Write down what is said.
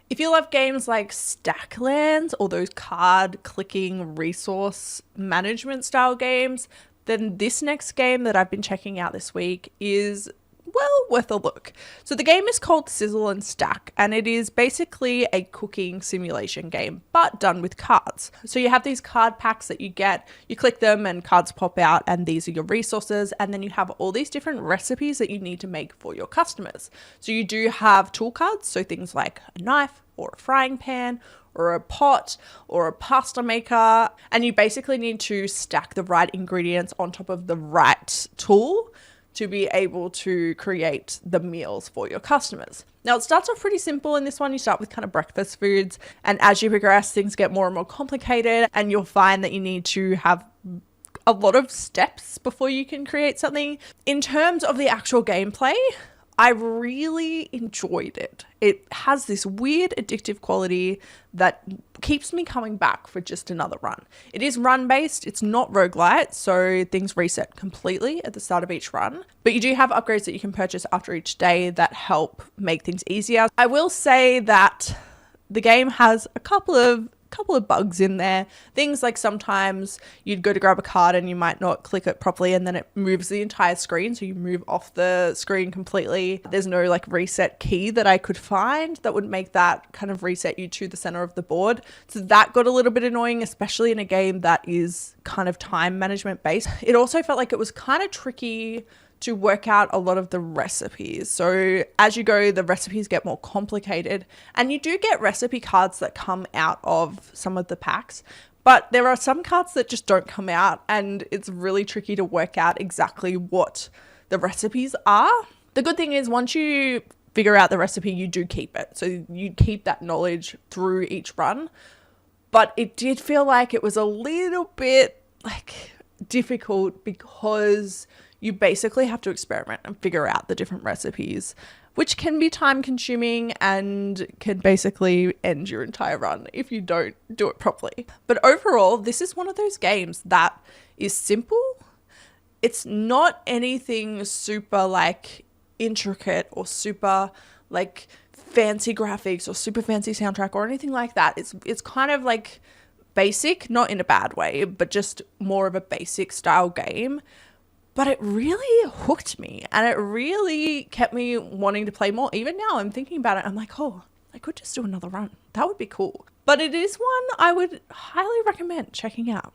If you love games like Stacklands or those card clicking resource management style games, then this next game that I've been checking out this week is well worth a look. So the game is called Sizzle and Stack, and it is basically a cooking simulation game, but done with cards. So you have these card packs that you get, you click them and cards pop out, and these are your resources, and then you have all these different recipes that you need to make for your customers. So you do have tool cards, so things like a knife or a frying pan or a pot or a pasta maker, and you basically need to stack the right ingredients on top of the right tool to be able to create the meals for your customers. Now, it starts off pretty simple in this one. You start with kind of breakfast foods, and as you progress, things get more and more complicated, and you'll find that you need to have a lot of steps before you can create something. In terms of the actual gameplay, I really enjoyed it. It has this weird addictive quality that keeps me coming back for just another run. It is run based, it's not roguelite, so things reset completely at the start of each run. But you do have upgrades that you can purchase after each day that help make things easier. I will say that the game has a couple of bugs in there. Things like sometimes you'd go to grab a card and you might not click it properly, and then it moves the entire screen, so you move off the screen completely. There's no like reset key that I could find that would make that kind of reset you to the center of the board. So that got a little bit annoying, especially in a game that is kind of time management based. It also felt like it was kind of tricky to work out a lot of the recipes. So as you go, the recipes get more complicated, and you do get recipe cards that come out of some of the packs, but there are some cards that just don't come out, and it's really tricky to work out exactly what the recipes are. The good thing is once you figure out the recipe, you do keep it. So you keep that knowledge through each run, but it did feel like it was a little bit like difficult because you basically have to experiment and figure out the different recipes, which can be time consuming and can basically end your entire run if you don't do it properly. But overall, this is one of those games that is simple. It's not anything super like intricate or super like fancy graphics or super fancy soundtrack or anything like that. It's kind of like basic, not in a bad way, but just more of a basic style game. But it really hooked me, and it really kept me wanting to play more. Even now I'm thinking about it, I'm like, oh, I could just do another run. That would be cool. But it is one I would highly recommend checking out.